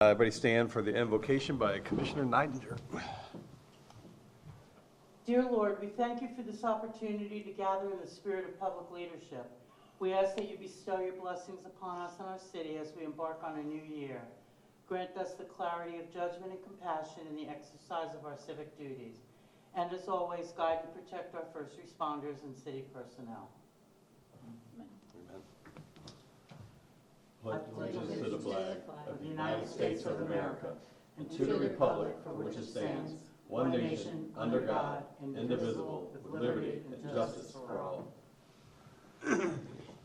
Everybody stand for the invocation by Commissioner Neidinger. Dear Lord, we thank you for this opportunity to gather in the spirit of public leadership. We ask that you bestow your blessings upon us and our city as we embark on a new year. Grant us the clarity of judgment and compassion in the exercise of our civic duties. And as always, guide and protect our first responders and city personnel. Amen. Pledge allegiance to the flag of the United States of America and to the republic for which it stands, one nation, under God, indivisible, with liberty and justice for all.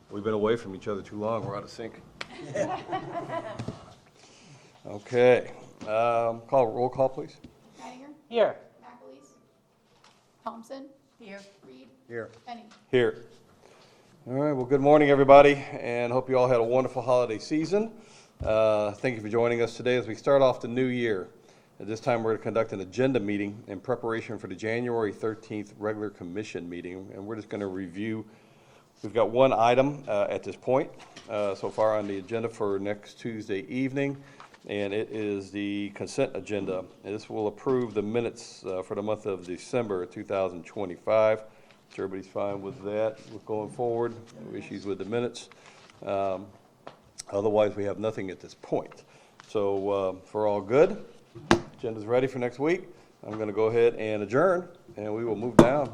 We've been away from each other too long. We're out of sync. Okay. Roll call, please. Neidinger, Here. McAleese, Thompson, Here. Reed, Here. Penny. Here. All right. Well, good morning, everybody, and hope you all had a wonderful holiday season. Thank you for joining us today as we start off the new year. At this time, we're going to conduct an agenda meeting in preparation for the January 13th regular commission meeting, and we're just going to review. We've got one item at this point so far on the agenda for next Tuesday evening, and it is the consent agenda. And this will approve the minutes for the month of December 2025. So everybody's fine with that. We're going forward. No issues with the minutes. Otherwise, we have nothing at this point. So if we're all good, agenda's ready for next week. I'm going to go ahead and adjourn, and we will move down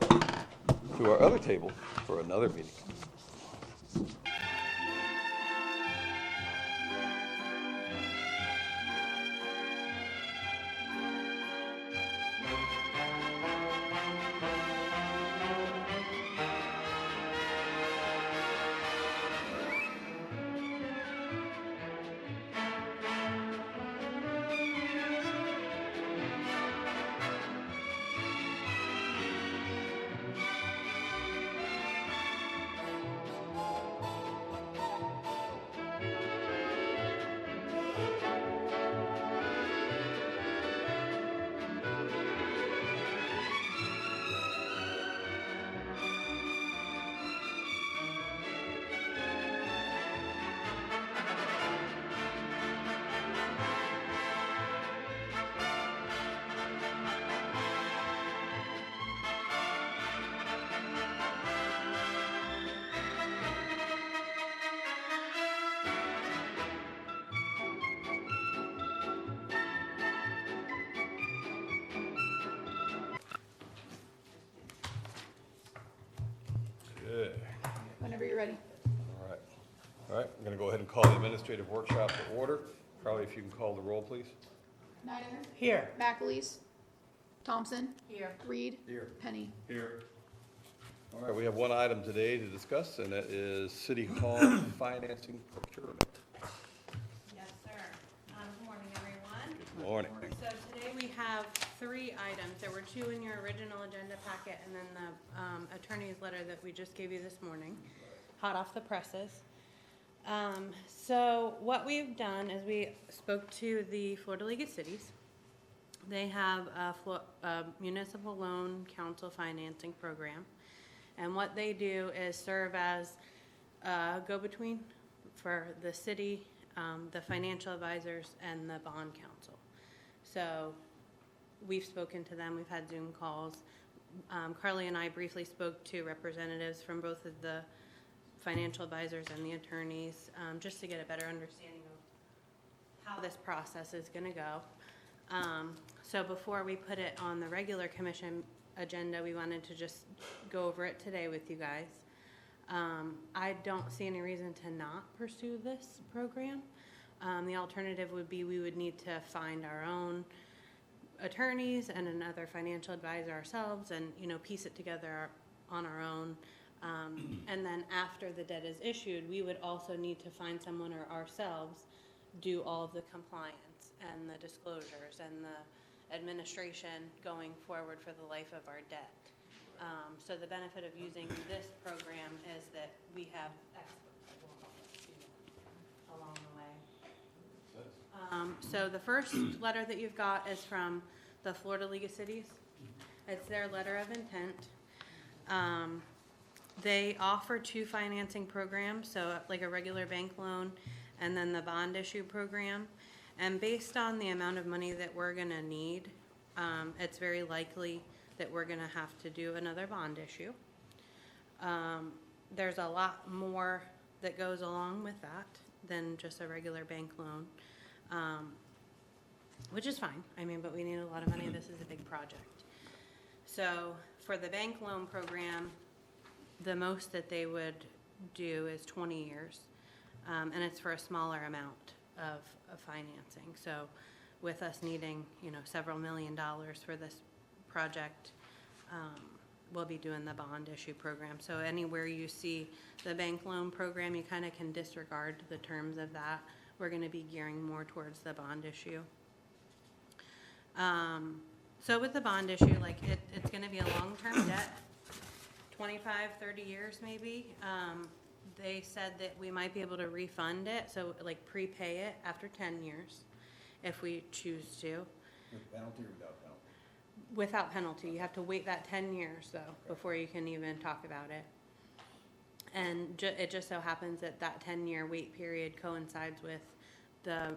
to our other table for another meeting. Good. Whenever you're ready. All right. All right, I'm going to go ahead and call the administrative workshop to order. Carly, if you can call the roll, please. Neidinger, Here. McAleese, Thompson, Here. Reed, Here. Penny. Here. All right, we have one item today to discuss, and that is City Hall financing procurement. Yes, sir. Good morning, everyone. Good morning. So today we have 3 items. There were 2 in your original agenda packet, and then the attorney's letter that we just gave you this morning, hot off the presses. So what we've done is we spoke to the Florida League of Cities. They have a municipal loan council financing program. And what they do is serve as a go-between for the city, the financial advisors, and the bond council. So we've spoken to them. We've had Zoom calls. Carly and I briefly spoke to representatives from both of the financial advisors and the attorneys, just to get a better understanding of how this process is going to go. So before we put it on the regular commission agenda, we wanted to just go over it today with you guys. I don't see any reason to not pursue this program. The alternative would be we would need to find our own attorneys and another financial advisor ourselves and, piece it together on our own. And then after the debt is issued, we would also need to find someone or ourselves do all of the compliance and the disclosures and the administration going forward for the life of our debt. So the benefit of using this program is that we have experts that will help us do that along the way. So the first letter that you've got is from the Florida League of Cities. It's their letter of intent. They offer 2 financing programs, so like a regular bank loan and then the bond issue program. And based on the amount of money that we're gonna need, it's very likely that we're gonna have to do another bond issue. There's a lot more that goes along with that than just a regular bank loan, which is fine. I mean, but we need a lot of money. This is a big project. So for the bank loan program, the most that they would do is 20 years, and it's for a smaller amount of financing. So with us needing, several $1 million for this project, we'll be doing the bond issue program. So anywhere you see the bank loan program, you kind of can disregard the terms of that. We're going to be gearing more towards the bond issue. So with the bond issue, it's going to be a long-term debt, 25, 30 years maybe. They said that we might be able to refund it, so prepay it after 10 years if we choose to. With penalty or without penalty? Without penalty. You have to wait that 10 years though before you can even talk about it. And it just so happens that that 10-year wait period coincides with the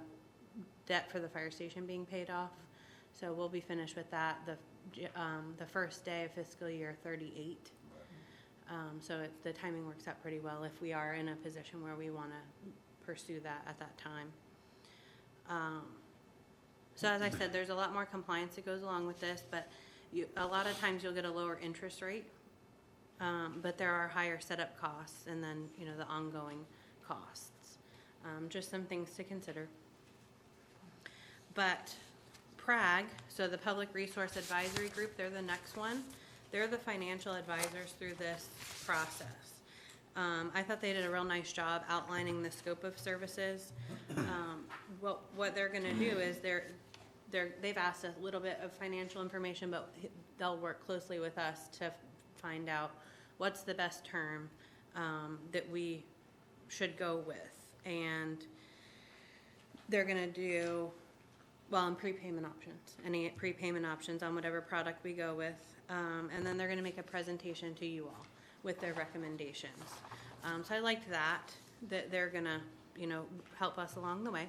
debt for the fire station being paid off. So we'll be finished with that the first day of fiscal year 38. So the timing works out pretty well if we are in a position where we want to pursue that at that time. So as I said, there's a lot more compliance that goes along with this, but a lot of times you'll get a lower interest rate, but there are higher setup costs and then, the ongoing costs. Just some things to consider. But PRAG, so the Public Resource Advisory Group, they're the next one. They're the financial advisors through this process. I thought they did a real nice job outlining the scope of services. What they're going to do is they've asked a little bit of financial information, but they'll work closely with us to find out what's the best term that we should go with. And they're going to do, in prepayment options, any prepayment options on whatever product we go with. And then they're going to make a presentation to you all with their recommendations. So I liked that they're going to, help us along the way.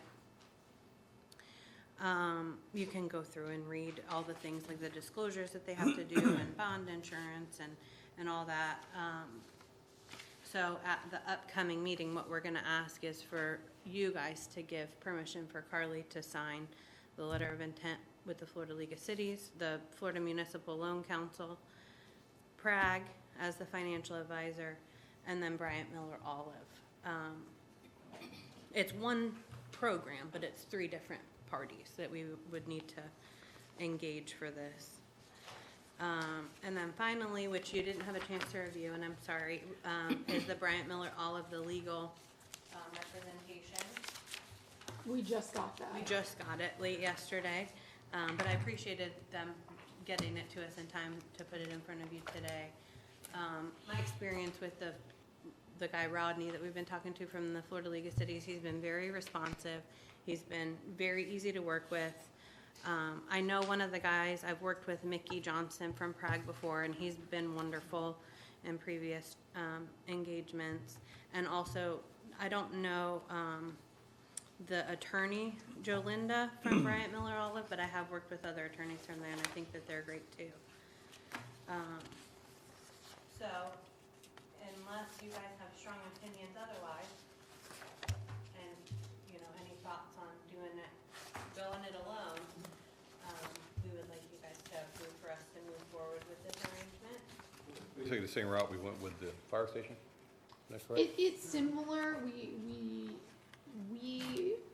You can go through and read all the things like the disclosures that they have to do and bond insurance and all that. So at the upcoming meeting, what we're going to ask is for you guys to give permission for Carly to sign the letter of intent with the Florida League of Cities, the Florida Municipal Loan Council, PRAG as the financial advisor, and then Bryant Miller Olive. It's one program, but it's 3 different parties that we would need to engage for this. And then finally, which you didn't have a chance to review, and I'm sorry, is the Bryant Miller Olive, the legal representation. We just got that. We just got it late yesterday, but I appreciated them getting it to us in time to put it in front of you today. My experience with the guy Rodney that we've been talking to from the Florida League of Cities, he's been very responsive. He's been very easy to work with. I know one of the guys, I've worked with Mickey Johnson from Prague before, and he's been wonderful in previous engagements. And also, I don't know the attorney, Jolinda from Bryant Miller Olive, but I have worked with other attorneys from there, and I think that they're great too. So, unless you guys have strong opinions otherwise, and, any thoughts on going it alone, we would like you guys to approve for us to move forward with this arrangement. Basically the same route we went with the fire station? Is that correct? It's similar. We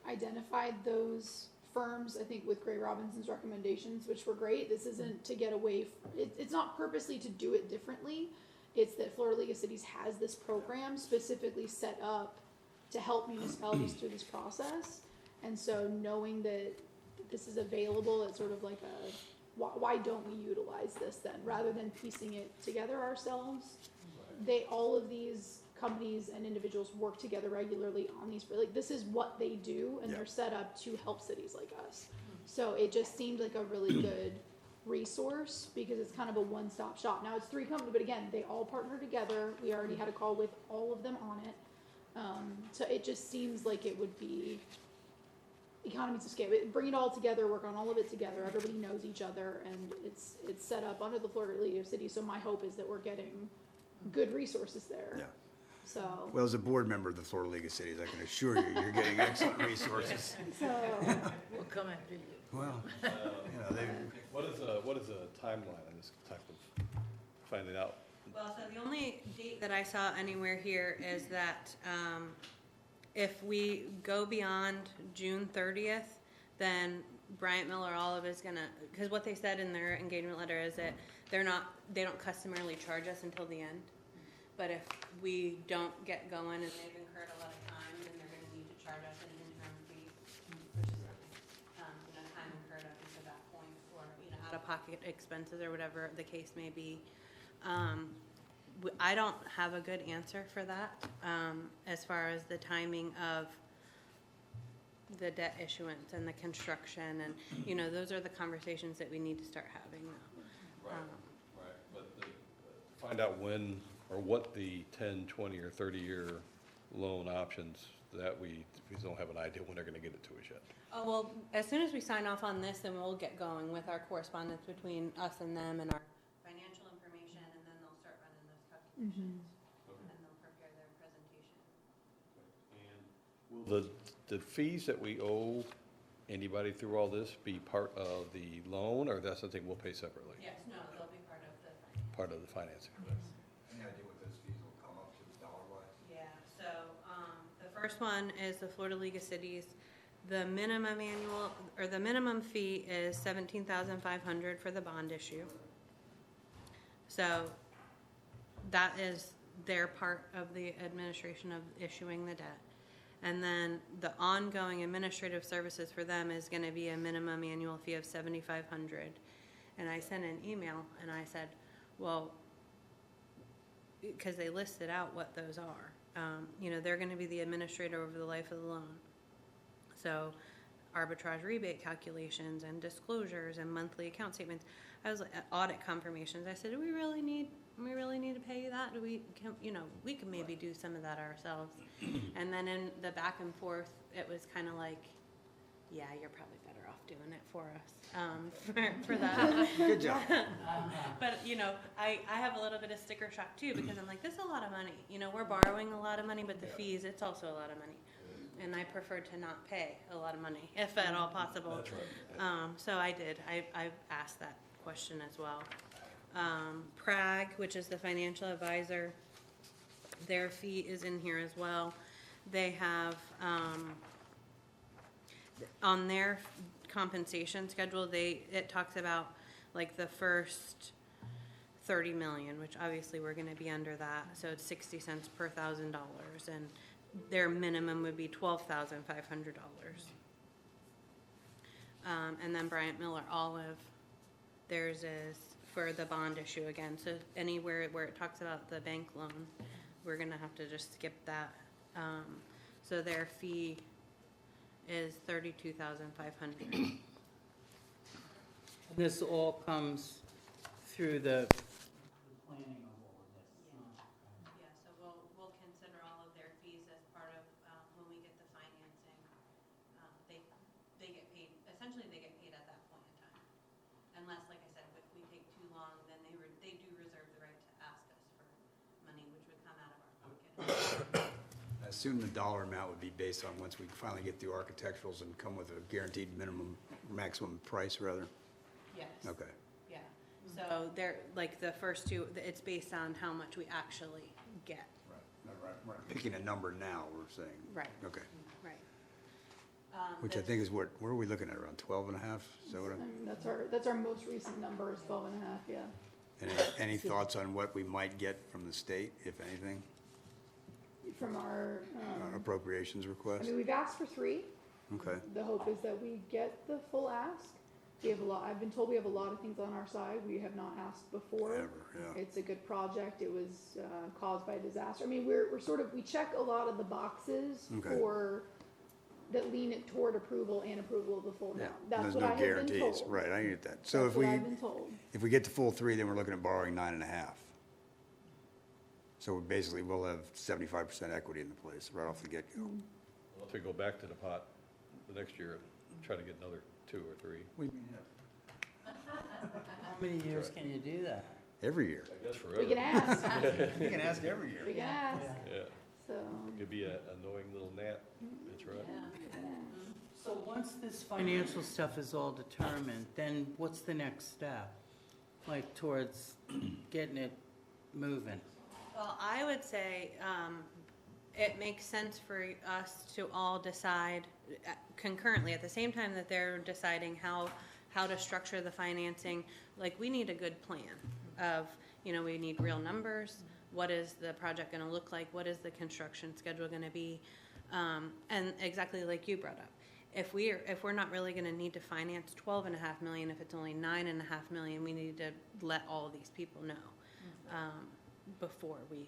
identified those firms, I think, with Gray Robinson's recommendations, which were great. This isn't to get away. It's not purposely to do it differently. It's that Florida League of Cities has this program specifically set up to help municipalities through this process. And so knowing that this is available, it's sort of like why don't we utilize this then, rather than piecing it together ourselves? All of these companies and individuals work together regularly on these, this is what they do, and they're set up to help cities like us. So it just seemed like a really good resource because it's kind of a one-stop shop. Now it's 3 companies, but again, they all partner together. We already had a call with all of them on it. So it just seems like it would be economies of scale. Bring it all together, work on all of it together. Everybody knows each other, and it's set up under the Florida League of Cities. So my hope is that we're getting good resources there. Yeah. So, Well, as a board member of the Florida League of Cities, I can assure you, you're getting excellent resources. so We'll come after you. Well, they, What is a timeline on this type of finding out? Well, so the only date that I saw anywhere here is that if we go beyond June 30th, then Bryant Miller Olive is gonna, because what they said in their engagement letter is that they don't customarily charge us until the end. But if we don't get going and they've incurred a lot of time, then they're gonna need to charge us an interim fee, which is, time incurred up until that point for, out-of-pocket expenses or whatever the case may be. I don't have a good answer for that, as far as the timing of the debt issuance and the construction, and, those are the conversations that we need to start having now. Right, but find out when, or what the 10, 20, or 30-year loan options that we don't have an idea when they're gonna get it to us yet. Oh, well, as soon as we sign off on this, then we'll get going with our correspondence between us and them and our financial information, and then they'll start running those calculations. And they'll prepare their presentation. Will the fees that we owe anybody through all this be part of the loan, or that's something we'll pay separately? Yes, no, they'll be part of the Part of the financing. any idea what those fees will come up to dollar-wise? Yeah, so, the first one is the Florida League of Cities. The minimum the minimum fee is $17,500 for the bond issue. So, that is their part of the administration of issuing the debt. And then the ongoing administrative services for them is gonna be a minimum annual fee of $7,500. And I sent an email and I said, well, because they listed out what those are. They're gonna be the administrator over the life of the loan. So arbitrage rebate calculations and disclosures and monthly account statements. I was like, audit confirmations. I said, do we really need to pay you that? We can maybe do some of that ourselves. And then in the back and forth, it was kind of like, yeah, you're probably better off doing it for us, for that. Good job. But, I have a little bit of sticker shock too, because I'm like, this is a lot of money. We're borrowing a lot of money, but the fees, it's also a lot of money. And I prefer to not pay a lot of money, if at all possible. That's right. So I did. I've asked that question as well. Prague, which is the financial advisor, their fee is in here as well. They have, on their compensation schedule, it talks about like the first 30 million, which obviously we're gonna be under that, so it's 60 cents per $1,000, and their minimum would be $12,500. And then Bryant Miller Olive, theirs is for the bond issue again, so anywhere where it talks about the bank loan, we're gonna have to just skip that. So their fee is $32,500. This all comes through the planning of all of this. Yeah, so we'll consider all of their fees as part of, when we get the financing. They get paid, essentially they get paid at that point in time. Unless, like I said, if we take too long, then they do reserve the right to ask us for money, which would come out of our pocket. I assume the dollar amount would be based on once we finally get through architecturals and come with a guaranteed maximum price, rather? Yes. Okay. Yeah, so they're, like, the first two, it's based on how much we actually get. Right. We're not picking a number now, we're saying. Right. Okay. Right. Which I think is where are we looking at, around 12 and a half? Is that what that's our most recent number is 12 and a half, yeah. any thoughts on what we might get from the state, if anything? From our, Appropriations I request? mean, we've asked for 3. Okay. The hope is that we get the full ask. We have I've been told we have a lot of things on our side we have not asked before. Ever, yeah. It's a good project. It was caused by a disaster. I mean, we're sort of, we check a lot of the boxes Okay. that lean it toward approval and approval of the full Yeah. amount. That's There's what no I have been guarantees. told. Right, I get that. So That's what I've been told. if we get the full 3, then we're looking at borrowing 9.5. So basically, we'll have 75% equity in the place right off the get-go. Mm-hmm. Well, if we go back to the pot the next year, try to get another 2 or 3. What do you mean, How many years can you do that? every year? I guess We can ask, You can ask every year. we can ask, Yeah, so. could be an annoying little gnat, that's right. So once this financial stuff is all determined, then what's the next step? Like towards getting it moving? Well, I would say it makes sense for us to all decide concurrently at the same time that they're deciding how to structure the financing. Like, we need a good plan of, we need real numbers. What is the project going to look like? What is the construction schedule going to be? And exactly like you brought up, if we're not really going to need to finance 12.5 million, if it's only 9.5 million, we need to let all of these people know before we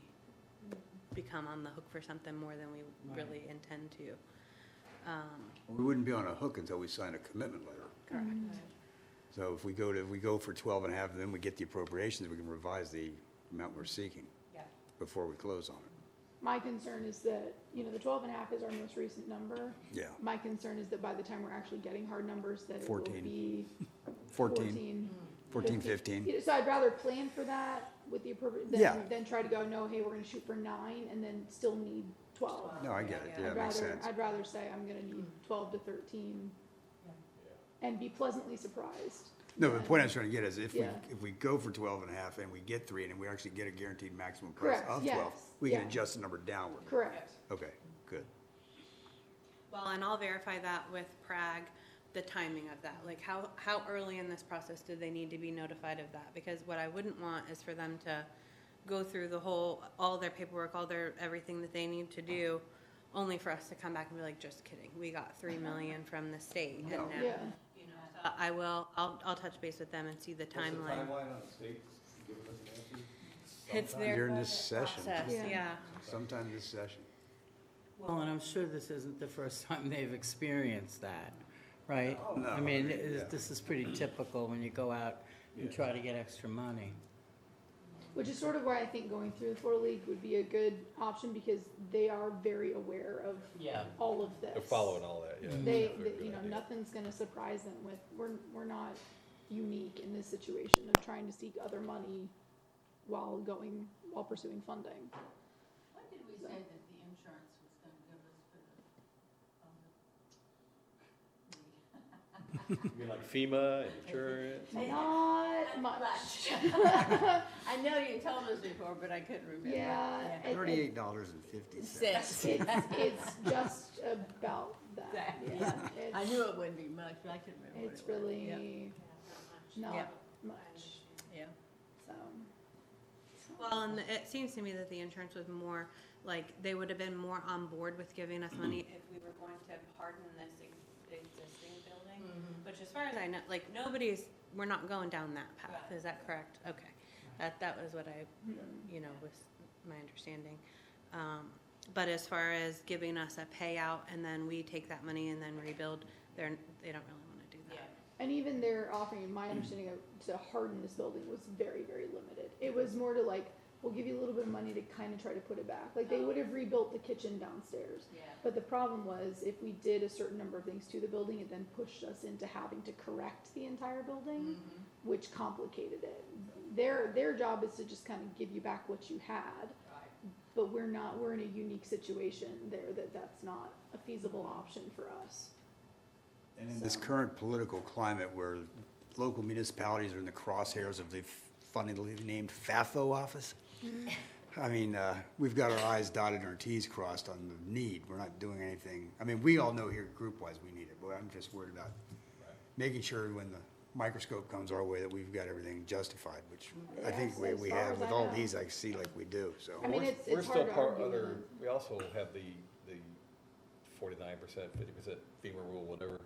become on the hook for something more than we really intend to. We wouldn't be on a hook until we sign a commitment letter. Correct. So if we go for 12 and a half, and then we get the appropriations, we can revise the amount we're seeking Yeah. before we close on it. My concern is that, the 12.5 is our most recent number. Yeah. My concern is that by the time we're actually getting hard numbers, that it will 14. be 14, 15. So I'd rather plan for that with the appropriate, Yeah. than try to go, no, hey, we're gonna shoot for 9 and then still need 12. No, I get it. Yeah, I'd that makes rather, sense. I'd rather say I'm gonna need 12 to 13 and be pleasantly surprised. No, the point I was trying to get is if Yeah. we go for 12 and a half and we get 3 and we actually get a guaranteed maximum price Correct, of yes, 12, we can yeah. adjust the number downward. Correct. Okay, good. Well, and I'll verify that with Prague, the timing of that. Like, how early in this process do they need to be notified of that? Because what I wouldn't want is for them to go through all their paperwork, everything that they need to do, only for us to come back and be like, just kidding, we got 3 million from the state. And now, Yeah. so I'll touch base with them and see the timeline. on the state giving us an answer? It's their During this session, process, Yeah. yeah. sometime this session. Well, and I'm sure this isn't the first time they've experienced that, right? No, I mean, yeah. this is pretty typical when you go out and try to get extra money. Which is sort of why I think going through the Florida League would be a good option because they are very aware of Yeah. all of this. They're following all that, yeah. They, Very good idea. nothing's gonna surprise them with, we're not unique in this situation of trying to seek other money while pursuing funding. What did we say that the insurance was gonna give us for You mean like FEMA, insurance? Not much. I know you told us before, but I couldn't remember. Yeah, Cents. it's just about that, yeah. I knew it wouldn't be much, but I couldn't remember what It's it was. really not Yeah. much, Yeah. so. Well, and it seems to me that the insurance was more, like, they would have been more on board with giving us money if we were going to harden this existing building. Which, as far as I know, like, we're not going down that path, is that correct? Okay, that was what I, was my understanding. But as far as giving us a payout and then we take that money and then rebuild, they don't really wanna do that. And even their offering, my understanding of, to harden this building was very, very limited. It was more to like, we'll give you a little bit of money to kind of try to put it back. Like, they would have rebuilt the kitchen downstairs. Yeah. But the problem was, if we did a certain number of things to the building, it then pushed us into having to correct the entire building, which complicated it. Their job is to just kind of give you back what you had. But we're in a unique situation there that's not a feasible option for us. And in this current political climate where local municipalities are in the crosshairs of the funnily named FAFO office, I mean, we've got our I's dotted and our T's crossed on the need. We're not doing anything. I mean, we all know here group-wise we need it, but I'm just worried about making sure when the microscope comes our way that we've got everything justified, which I think Yes, as we far have as with I all know. these, I see like we do, so. I mean, We're- it's we're hard still to part argue other- with. We also have the 49%, 50% FEMA rule, whatever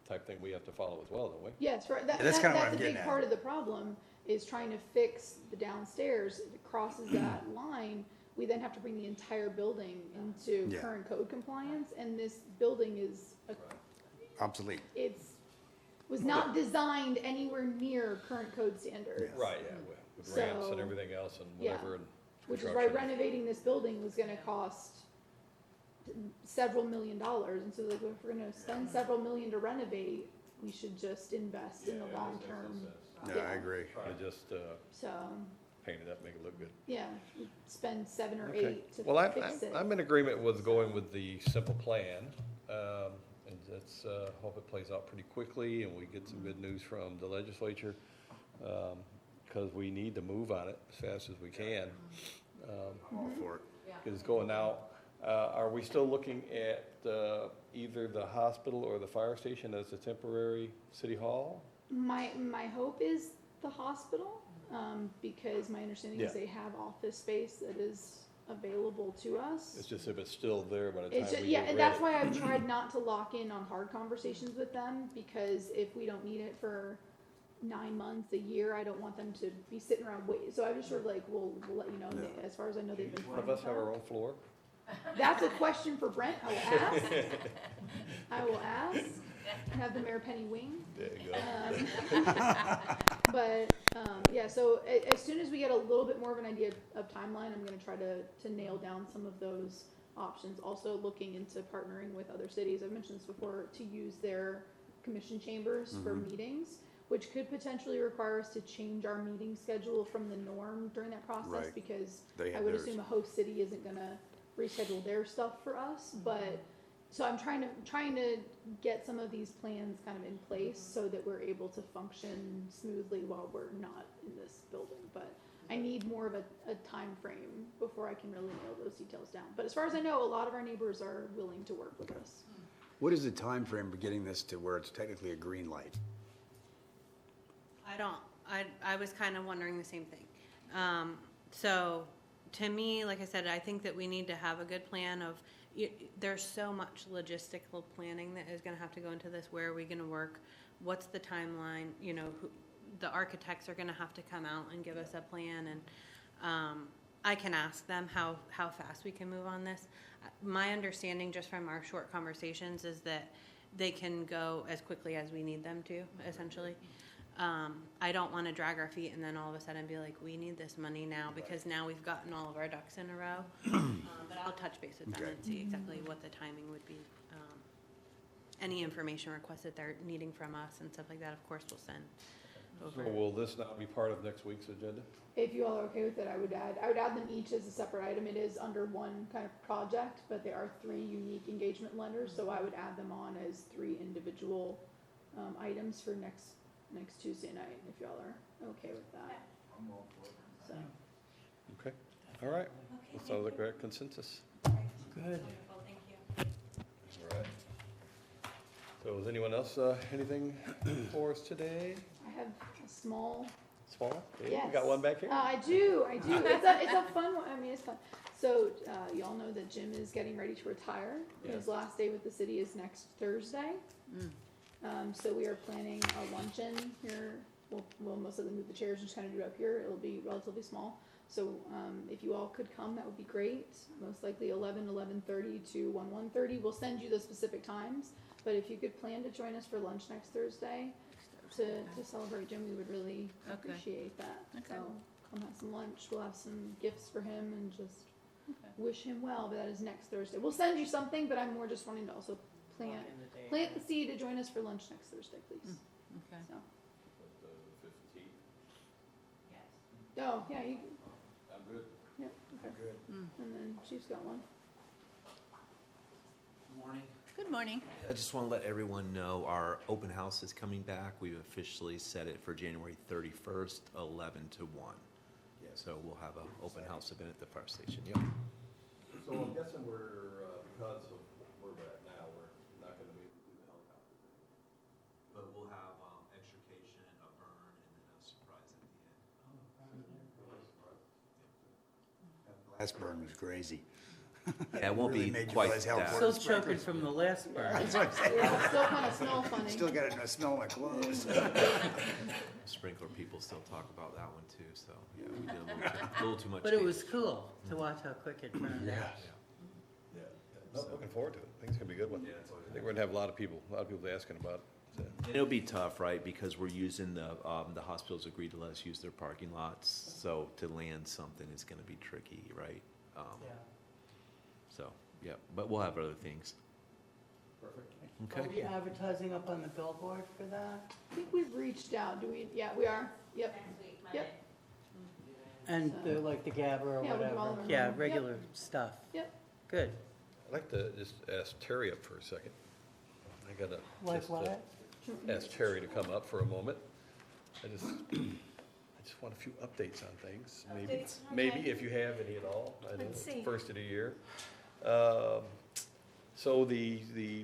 type thing we have to follow as well, don't we? Yes, right. that's kinda what I'm That's a getting big at. part of the problem, is trying to fix the downstairs. If it crosses that line, we then have to bring the entire building into Yeah. current code compliance, and this building is, Obsolete. was not designed anywhere near current code standards. Right, yeah, with ramps and So, everything else and yeah. whatever. And Which is why construction. renovating this building was gonna cost several $1 million. And so like, if we're gonna spend several million to renovate, we should just invest in the long term. Yeah, I agree. Try to just So, paint it up, make it look good. yeah, spend 7 or Okay. 8 to Well, fix it. I'm in agreement with going with the simple plan. And let's hope it plays out pretty quickly and we get some good news from the legislature. Because we need to move on it as fast as we can. All for it. Because it's going out. Are we still looking at either the hospital or the fire station as a temporary city hall? My hope is the hospital, because my understanding is Yeah. they have office space that is available to us. It's just if it's still there by the It's time just, we yeah, get and rid that's of it. why I've tried not to lock in on hard conversations with them, because if we don't need it for 9 months, a year, I don't want them to be sitting around waiting. So I just sort of like, we'll let you know, and they- as far as I know, they've been One fine of with us have that. our own floor. That's a question for Brent, I will ask. I will ask, have the Mayor Penny wing. There you go. But, yeah, so as soon as we get a little bit more of an idea of timeline, I'm gonna try to nail down some of those options. Also looking into partnering with other cities, I've mentioned this before, to use their commission chambers for meetings, which could potentially require us to change our meeting schedule from the norm during that process, Right. because They I have would theirs. assume a host city isn't gonna reschedule their stuff for us, but, so I'm trying to get some of these plans kind of in place so that we're able to function smoothly while we're not in this building. But I need more of a time frame before I can really nail those details down. But as far as I know, a lot of our neighbors are willing to work with us. What is the time frame for getting this to where it's technically a green light? I was kind of wondering the same thing. So to me, like I said, I think that we need to have a good plan of, there's so much logistical planning that is gonna have to go into this. Where are we gonna work? What's the timeline? The architects are gonna have to come out and give us a plan, and I can ask them how fast we can move on this. My understanding, just from our short conversations, is that they can go as quickly as we need them to, essentially. I don't want to drag our feet and then all of a sudden be like, we need this money now, because now we've gotten all of our ducks in a row. But I'll touch base with them Okay. and see exactly what the timing would be. Any information requested they're needing from us and stuff like that, of course, we'll send So over. will this now be part of next week's agenda? If you all are okay with it, I would add them each as a separate item. It is under one kind of project, but there are 3 unique engagement letters, so I would add them on as 3 individual items for next Tuesday night, if y'all are okay with that. So, Okay, all right. That sounds like a consensus. Good. Wonderful, thank you. All right. So is anyone else, anything for us today? I have a small. Small? Okay, Yes. You got one back here? I do. It's a fun one. I mean, it's fun. So, y'all know that Jim is getting ready to retire. Yeah. His last day with the city is next Thursday. So we are planning a luncheon here. We'll most likely move the chairs and just kind of do it up here. It'll be relatively small. So, if you all could come, that would be great. Most likely 11:30 to 1:30. We'll send you the specific times. But if you could plan to join us for lunch next Thursday to celebrate Jim, we would really appreciate that. So come have some lunch. We'll have some gifts for him and just wish him well. But that is next Thursday. We'll send you something, but I'm more just wanting to also plant the seed to join us for lunch next Thursday, please. Okay. So, The 15th. oh, yeah, you, I'm good. yep, okay. Good. And then she's got one. Good morning. I just want to let everyone know our open house is coming back. We've officially set it for January 31st, 11 to 1. Yes. So we'll have an open house event at the fire station. Yep. So I'm guessing we're, because of where we're at now, we're not gonna be able to do the helicopter thing. But we'll have extrication, a burn, and then a surprise at the end. Last burn was crazy. Yeah, it won't Really be made you quite realize how that. important Still choking from the last burn. That's what I'm saying. Yeah, it's still kind of smell funny. Still got it, I smell my clothes. Sprinkler people still talk about that one too. So yeah, we did a little too much. But it damage. was cool to watch how quick it burned out. Yeah. No, looking forward to it. I think it's gonna be a good one. Yeah, it's always I think we're gonna have a lot of people asking about it. So, And it'll be tough, right? Because we're using the hospitals agreed to let us use their parking lots. So to land something is going to be tricky, right? So yeah, but we'll have other things. Perfect. Are Okay. we advertising up on the billboard for that? I think we've reached out, do we, yeah, we are, yep, yep, And the, like the GABA or Yeah, we do all whatever? of them. Yeah, Yep. regular stuff. yep. Good. I'd like to just ask Terry up for a second. I gotta. Like just, what? Ask Terry to come up for a moment. I just want a few updates on things, maybe, Updates, maybe okay. if you have any at all. I know Let's it's the see. first of the year. So the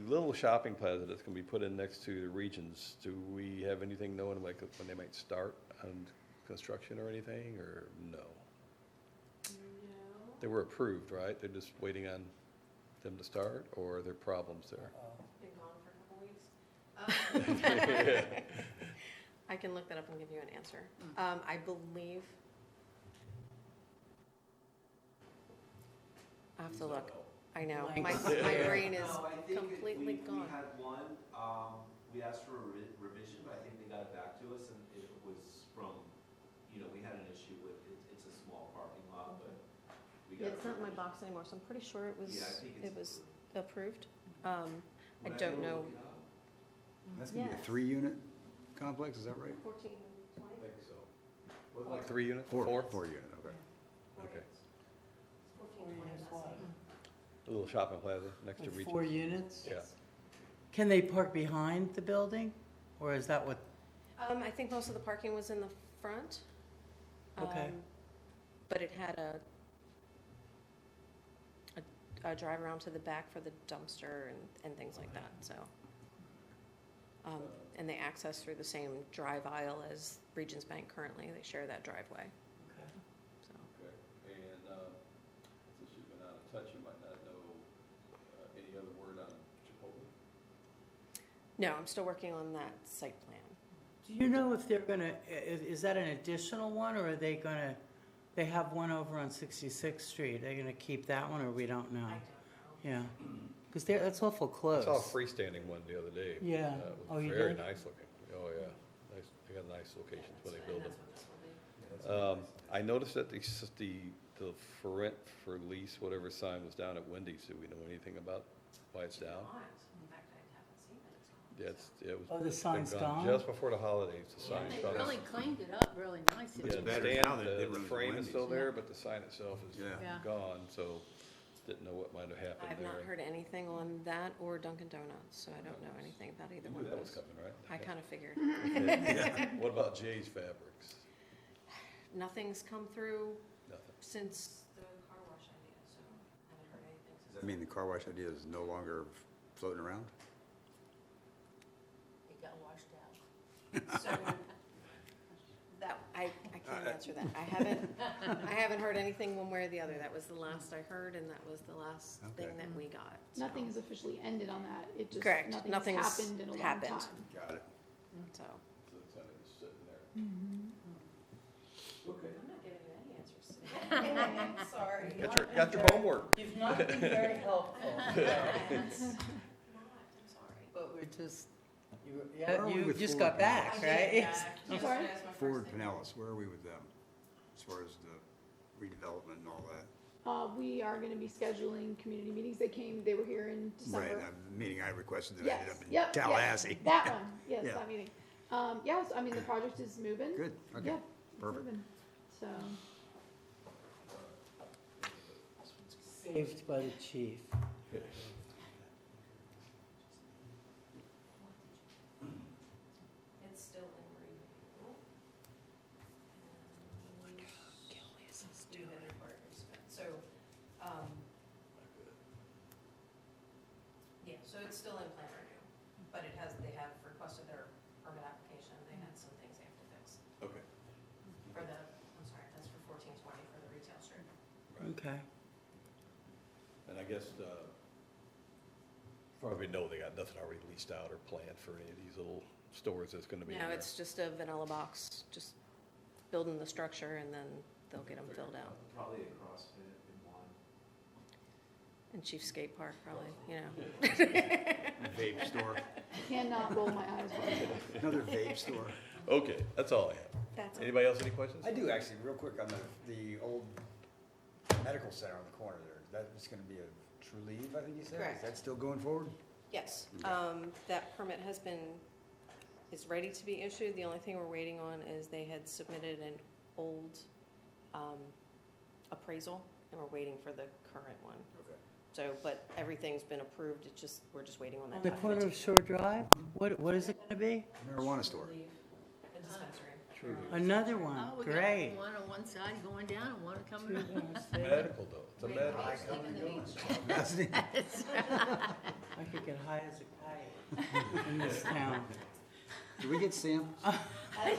little shopping plaza that's gonna be put in next to the Regions, do we have anything knowing like when they might start on construction or anything, or no? They were approved, right? They're just waiting on them to start, or are there problems there? Been gone for a couple weeks. I can look that up and give you an answer. I believe. I have to look. I know, my brain is No, I think completely we gone. had one, we asked for a revision, but I think they got it back to us, and it was from, we had an issue with, it's a small parking lot, but we got. Yeah, it's not in my box anymore, so I'm pretty sure it was, Yeah, I think it's it was approved. approved. I don't know. That's gonna be a Yes. 3-unit complex, is that right? 14, 20? I think so. Like 3 units? 4 Four? 4-unit, okay. Okay. 14, 20, Units what? A little shopping plaza next to Like 4 Regions. units? Yeah. Can they park behind the building? Or is that what, I think most of the parking was in the front. Okay. But it had a drive around to the back for the dumpster and things like that, so. And they access through the same drive aisle as Regions Bank currently, they share that driveway, so. Okay, and since you've been out of touch, you might not know any other word on Chipotle? No, I'm still working on that site plan. do you know if they're gonna, is that an additional one, or are they gonna, they have one over on 66th Street, are they gonna keep that one, or we don't know? Yeah, because that's awful I close. saw a freestanding one the other day. Yeah. It Oh, was you very did? nice looking. Oh, yeah. Nice, they got nice locations when they build them. That's what this will be. I noticed that the for rent, for lease, whatever sign was down at Wendy's. Do we know anything about why it's down? In fact, I haven't seen it. It's Yeah, it was. Oh, the been sign's gone? Just before the holidays, the sign's They gone. really cleaned it up really nice. Yeah, It's the better stand, now than it the was frame is Wendy's. still there, but the sign itself is Yeah. gone, so didn't know what might have happened I've there. not heard anything on that or Dunkin' Donuts, so I don't know anything about either You one knew of that was those. coming, right? I kind of figured. What about Jay's Fabrics? Nothing's come through Nothing. since the car wash idea, so haven't heard anything Does since. that mean the car wash idea is no longer floating around? It got washed out. So, that, I can't answer that. I haven't heard anything one way or the other. That was the last I heard, and that was the last Okay. thing that we got. so. Nothing has officially ended on that, it just, Correct. nothing has Nothing's happened in a long happened. time. Got it. So, So it's kind of just sitting there. I'm not giving you any answers today. Sorry. Got your homework. You've not been very helpful, I'm sorry. but we're just, Where are we you with just Ford got back, I did, right? yeah. Sorry? Yesterday's my Ford first day. Pinellas, where are we with them? As far as the redevelopment and all that? We are gonna be scheduling community meetings, they were here in Right, December. a meeting I requested that Yes, ended up in yep, yes, Tallahassee. that one, yes, Yeah. that meeting. Yes, I mean, the project is moving. Good, okay, Yeah, it's perfect. moving. So, Saved by the chief. It's still in review. Do have any partners, so, yeah, so it's still in plan review, but they have requested their permit application, they had some things they have to fix. Okay. For the, I'm sorry, that's for 1420 for the retail strip. Okay. And I guess, far as we know, they got nothing already leased out or planned for any of these little stores that's gonna be in No, there. it's just a vanilla box, just building the structure and then they'll get them filled out. Probably a CrossFit in one. And Chief Skate Park probably, you know. Vape store, cannot roll my eyes when another vape store. Okay, that's all I have. That's all. Anybody else, any questions? I do actually, real quick on the old medical center on the corner there. That's gonna be a True Leave, I think you said? Correct. Is that still going forward? Yes, that permit is ready to be issued. The only thing we're waiting on is they had submitted an old appraisal, and we're waiting for the current one. Okay. So, but everything's been approved, we're just waiting on that On the corner of documentation. Shore Drive? What is it gonna be? Marijuana store. The dispensary. Another one, Oh, we great. got one on one side going down and one coming up. Medical though, it's a medical. I could get high as a kite in this town. Do we get samples?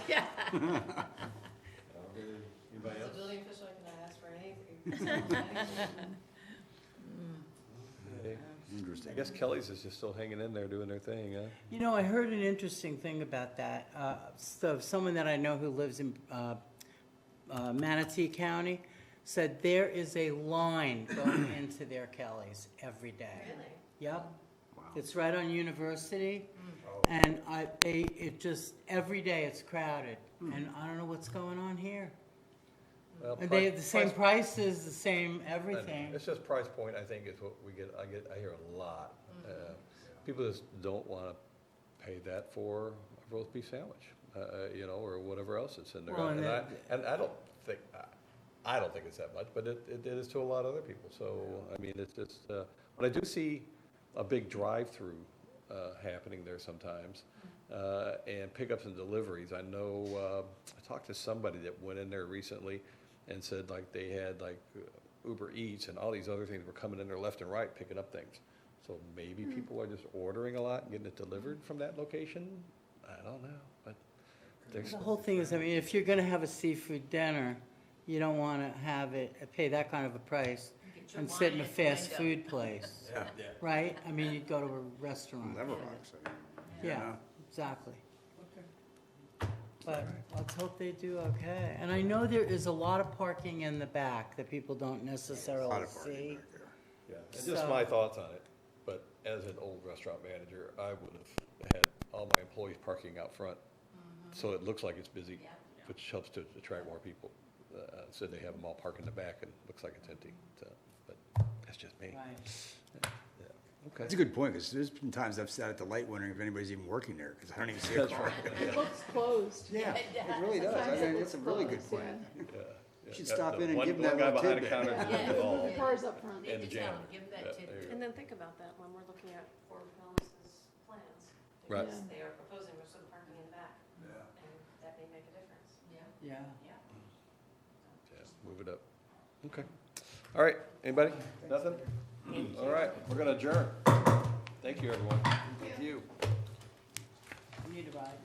Yeah. Anybody As else? a building official, I cannot ask for anything. Okay. Interesting. I guess Kelly's is just still hanging in there doing their thing, huh? You know, I heard an interesting thing about that. So someone that I know who lives in Manatee County said there is a line going into their Kelly's every day. Really? Yep. Wow. It's right on University, and it just, every day it's crowded, and I don't know what's going on here. Well, And they have the same price- prices, the same I know. everything. It's just price point, I think, is what we get, I hear a lot. People just don't wanna pay that for a roast beef sandwich, you know, or whatever else that's in there. Well, and And I don't think, I don't think it's that much, but it is to a lot of other people. So, I mean, it's just, but I do see a big drive-through happening there sometimes, and pickups and deliveries. I know, I talked to somebody that went in there recently and said like they had like Uber Eats and all these other things were coming in there left and right picking up things. So maybe people are just ordering a lot and getting it delivered from that location. I don't know, but there's, The whole thing is, I mean, if you're gonna have a seafood dinner, you don't wanna have it, pay that kind of a price Get your and sit in a wine at the fast window. food place, Yeah. right? I mean, you'd go to a restaurant. Lever rocks, I mean. Yeah, exactly. But let's hope they do okay. And I know there is a lot of parking in the back that people don't A lot necessarily of parking see. back there. yeah, and just So- my thoughts on it. But as an old restaurant manager, I would have had all my employees parking out front, so it looks like it's busy, which helps to attract more people. So they have them all parked in the back and looks like it's empty, so, but that's just me. Right. Okay. That's a good point, because there's been times I've sat at the light wondering if anybody's even working there, because I don't even see a That's car. It looks closed. Yeah, it really does. I mean, that's a really good point. You should stop in and one, give them one that guy little behind the tidbit. counter Yeah. doing it all. The car's up front. And the janitor. Give them Yeah, that there tip. you go. And then think about that when we're looking at Fort Wellness's plans. Right. Because they are proposing most of the parking in the back, Yeah. and that may make a difference. Yeah, Yeah. yeah. Yeah, move it up. Okay. All right, anybody? Nothing? All right, we're gonna adjourn. Thank you, everyone. Thank you. You need a ride.